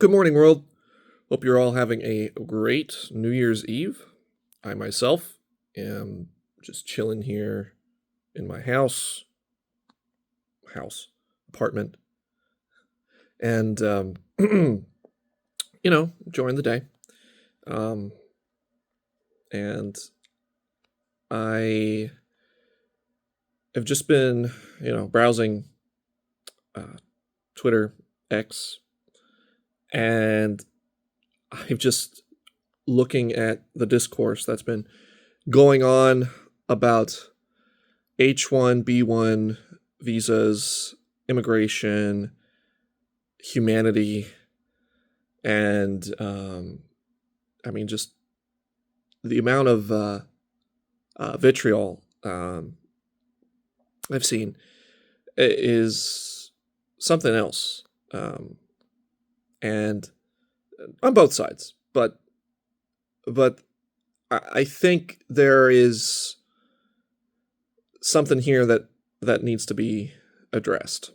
Good morning, world. Hope you're all having a great New Year's Eve. I myself am just chilling here in my apartment, and enjoying the day. Um, and I have just been, browsing Twitter X, and I'm just looking at the discourse that's been going on about H1B1 visas, immigration, humanity, and just the amount of vitriol I've seen is something else, and on both sides, but I think there is something here that needs to be addressed.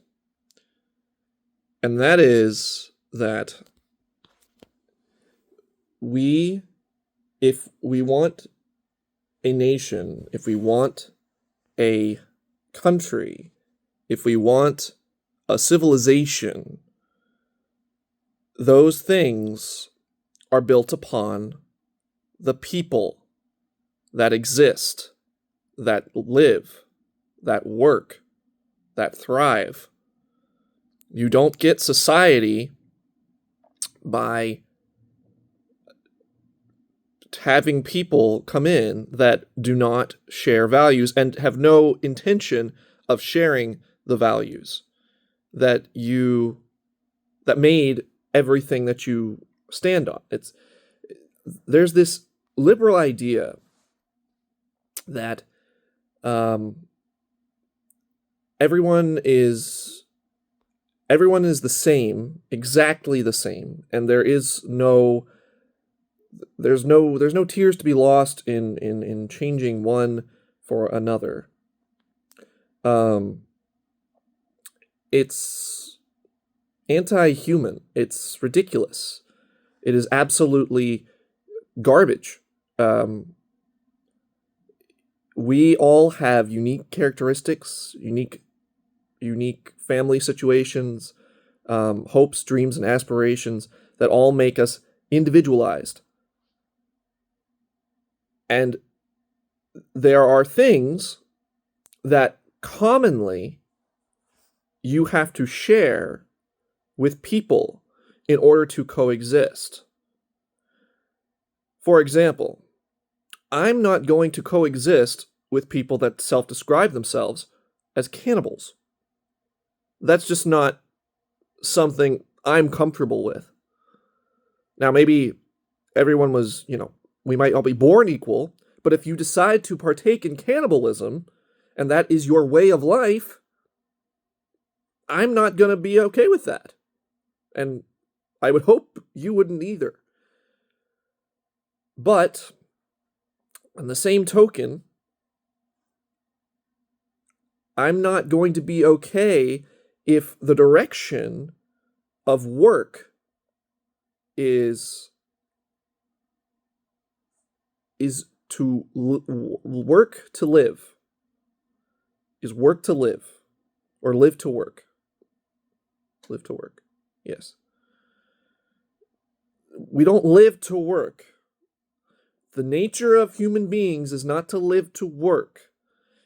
And that is that if we want a nation, if we want a country, if we want a civilization, those things are built upon the people that exist, that live, that work, that thrive. You don't get society by having people come in that do not share values and have no intention of sharing the values that made everything that you stand on. There's this liberal idea that everyone is the same, exactly the same, and there's no tears to be lost in changing one for another. It's anti-human. It's ridiculous. It is absolutely garbage. We all have unique characteristics, unique family situations, hopes, dreams, and aspirations that all make us individualized. And there are things that commonly you have to share with people in order to coexist. For example, I'm not going to coexist with people that self-describe themselves as cannibals. That's just not something I'm comfortable with. Now, maybe everyone we might all be born equal, but if you decide to partake in cannibalism, and that is your way of life, I'm not going to be okay with that. And I would hope you wouldn't either. But on the same token, I'm not going to be okay if the direction of work is to work to live, or live to work. Live to work, yes. We don't live to work. The nature of human beings is not to live to work.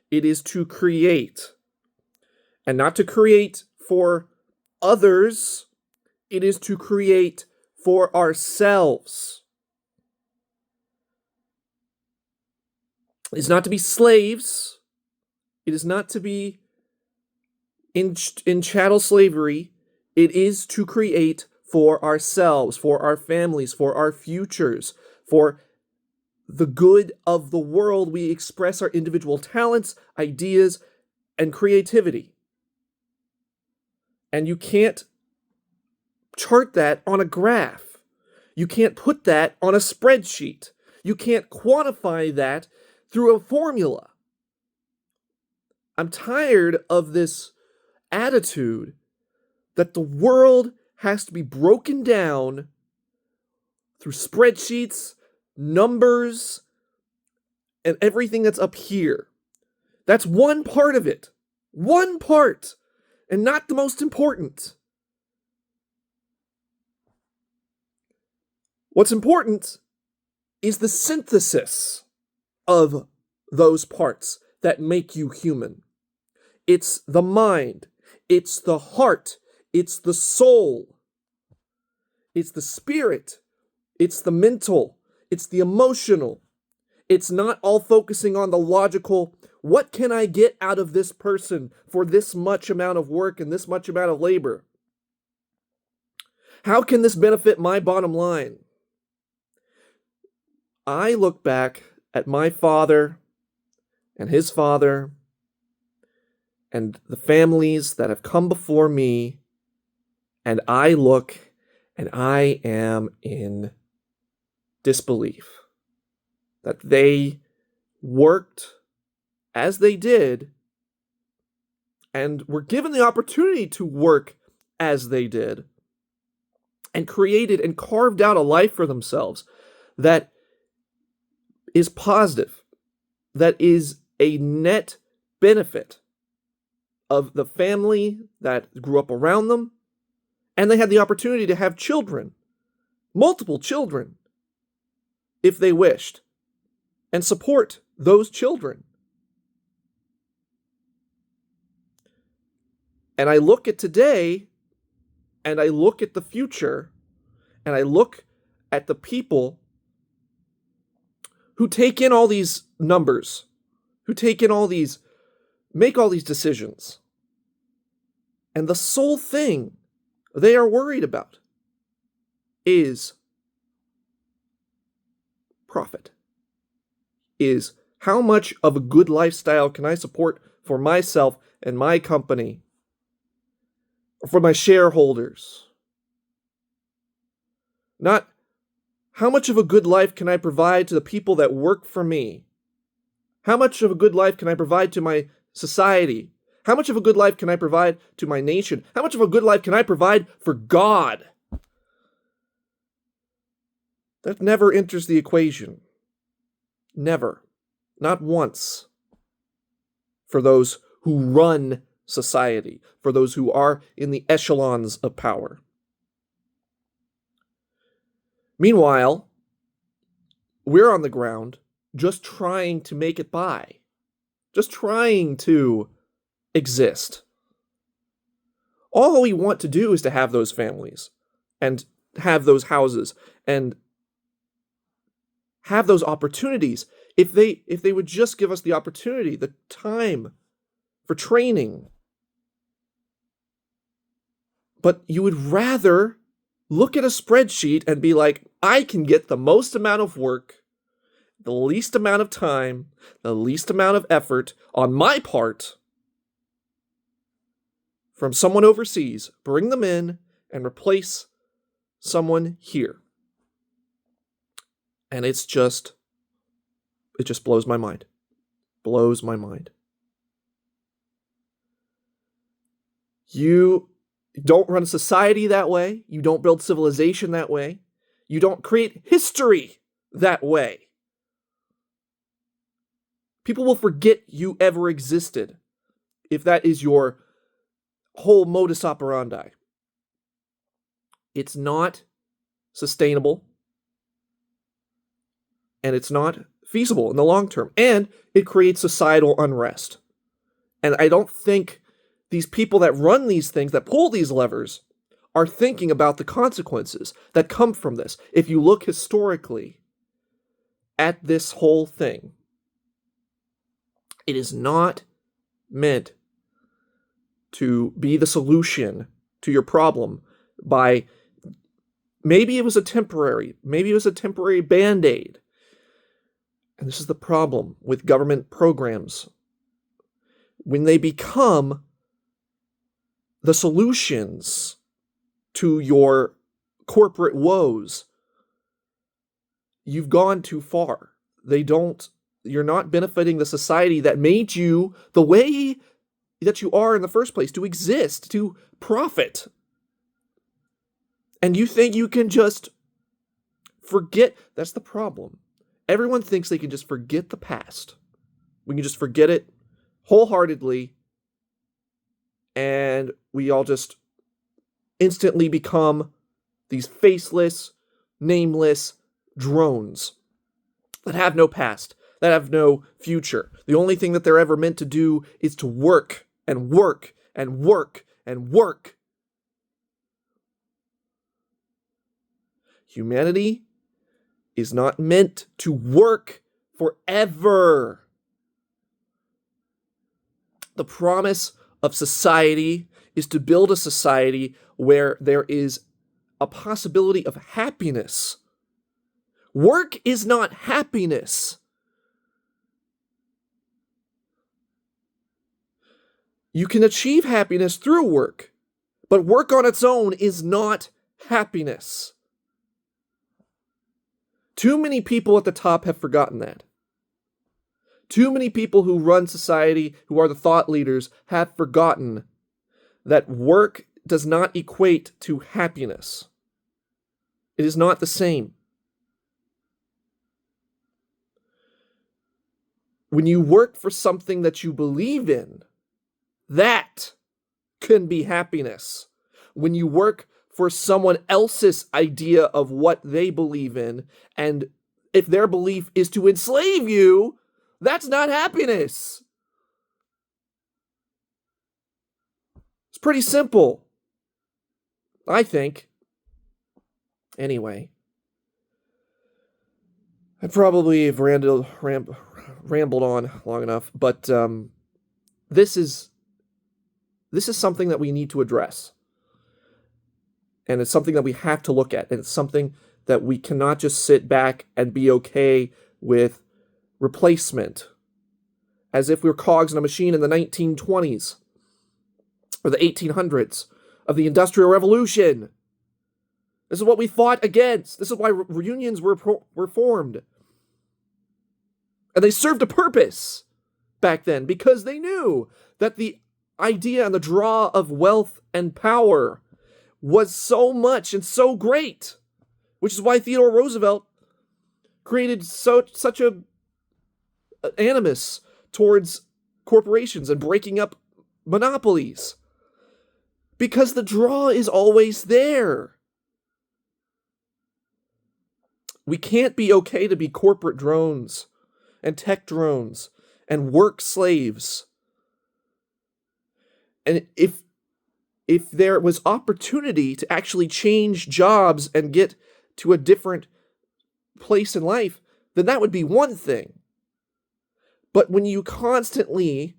It is to create. And not to create for others. It is to create for ourselves. It is not to be slaves. It is not to be in chattel slavery. It is to create for ourselves, for our families, for our futures, for the good of the world. We express our individual talents, ideas, and creativity. And you can't chart that on a graph. You can't put that on a spreadsheet. You can't quantify that through a formula. I'm tired of this attitude that the world has to be broken down through spreadsheets, numbers, and everything that's up here. That's one part of it. One part, and not the most important. What's important is the synthesis of those parts that make you human. It's the mind, it's the heart, it's the soul, it's the spirit, it's the mental, it's the emotional. It's not all focusing on the logical, what can I get out of this person for this much amount of work and this much amount of labor? How can this benefit my bottom line? I look back at my father and his father and the families that have come before me, and I look and I am in disbelief that they worked as they did and were given the opportunity to work as they did and created and carved out a life for themselves that is positive, that is a net benefit of the family that grew up around them, and they had the opportunity to have children, multiple children, if they wished, and support those children. And I look at today, and I look at the future, and I look at the people who take in all these numbers, who take in all these, make all these decisions. And the sole thing they are worried about is profit. Is how much of a good lifestyle can I support for myself and my company, or for my shareholders? Not how much of a good life can I provide to the people that work for me? How much of a good life can I provide to my society? How much of a good life can I provide to my nation? How much of a good life can I provide for God? That never enters the equation. Never. Not once. For those who run society, for those who are in the echelons of power. Meanwhile, we're on the ground just trying to make it by, just trying to exist. All we want to do is to have those families and have those houses and have those opportunities. If they would just give us the opportunity, the time for training. But you would rather look at a spreadsheet and be like, I can get the most amount of work, the least amount of time, the least amount of effort on my part from someone overseas, bring them in and replace someone here. And it just blows my mind. Blows my mind. You don't run a society that way. You don't build civilization that way. You don't create history that way. People will forget you ever existed if that is your whole modus operandi. It's not sustainable, and it's not feasible in the long term, and it creates societal unrest. And I don't think these people that run these things, that pull these levers, are thinking about the consequences that come from this. If you look historically at this whole thing, it is not meant to be the solution to your problem by, maybe it was a temporary Band-Aid. And this is the problem with government programs. When they become the solutions to your corporate woes, you've gone too far. You're not benefiting the society that made you the way that you are in the first place, to exist, to profit. And you think you can just forget? That's the problem. Everyone thinks they can just forget the past. We can just forget it wholeheartedly, and we all just instantly become these faceless, nameless drones that have no past, that have no future. The only thing that they're ever meant to do is to work and work and work and work. Humanity is not meant to work forever. The promise of society is to build a society where there is a possibility of happiness. Work is not happiness. You can achieve happiness through work, but work on its own is not happiness. Too many people at the top have forgotten that. Too many people who run society, who are the thought leaders, have forgotten that work does not equate to happiness. It is not the same. When you work for something that you believe in, that can be happiness. When you work for someone else's idea of what they believe in, and if their belief is to enslave you, that's not happiness. It's pretty simple, I think. Anyway, I probably have rambled on long enough, but this is something that we need to address. And it's something that we have to look at. And it's something that we cannot just sit back and be okay with replacement, as if we were cogs in a machine in the 1920s or the 1800s of the Industrial Revolution. This is what we fought against. This is why unions were formed. And they served a purpose back then, because they knew that the idea and the draw of wealth and power was so much and so great, which is why Theodore Roosevelt created such a animus towards corporations and breaking up monopolies, because the draw is always there. We can't be okay to be corporate drones and tech drones and work slaves. And if there was opportunity to actually change jobs and get to a different place in life, then that would be one thing. But when you constantly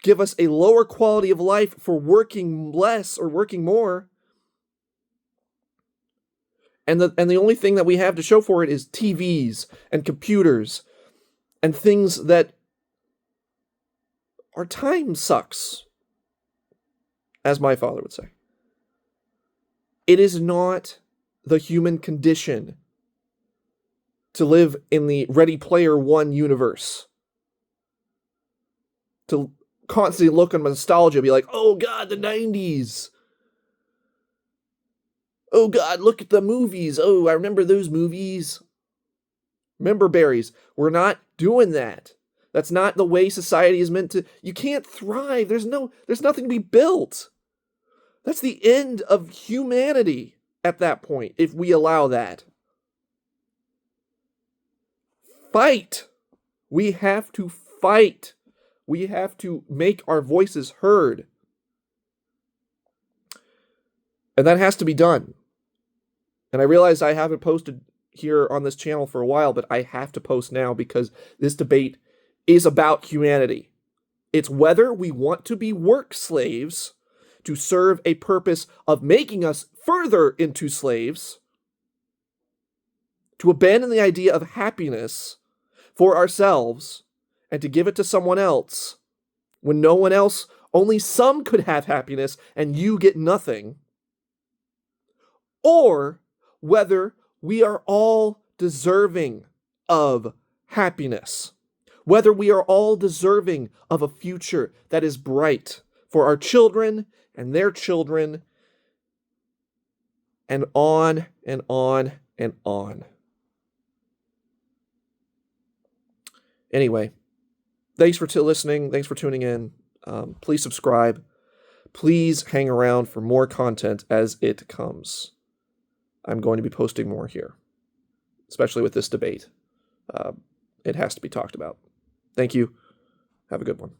give us a lower quality of life for working less or working more, and the only thing that we have to show for it is TVs and computers and things that our time sucks, as my father would say. It is not the human condition to live in the Ready Player One universe, to constantly look on nostalgia, be like, oh God, the 90s. Oh God, look at the movies. Oh, I remember those movies. Remember berries. We're not doing that. That's not the way society is meant to. You can't thrive. There's nothing to be built. That's the end of humanity at that point, if we allow that. Fight. We have to fight. We have to make our voices heard. And that has to be done. And I realize I haven't posted here on this channel for a while, but I have to post now because this debate is about humanity. It's whether we want to be work slaves to serve a purpose of making us further into slaves, to abandon the idea of happiness for ourselves and to give it to someone else when no one else, only some could have happiness and you get nothing, or whether we are all deserving of happiness, whether we are all deserving of a future that is bright for our children and their children, and on and on and on. Anyway, thanks for listening. Thanks for tuning in. Please subscribe. Please hang around for more content as it comes. I'm going to be posting more here, especially with this debate. It has to be talked about. Thank you. Have a good one.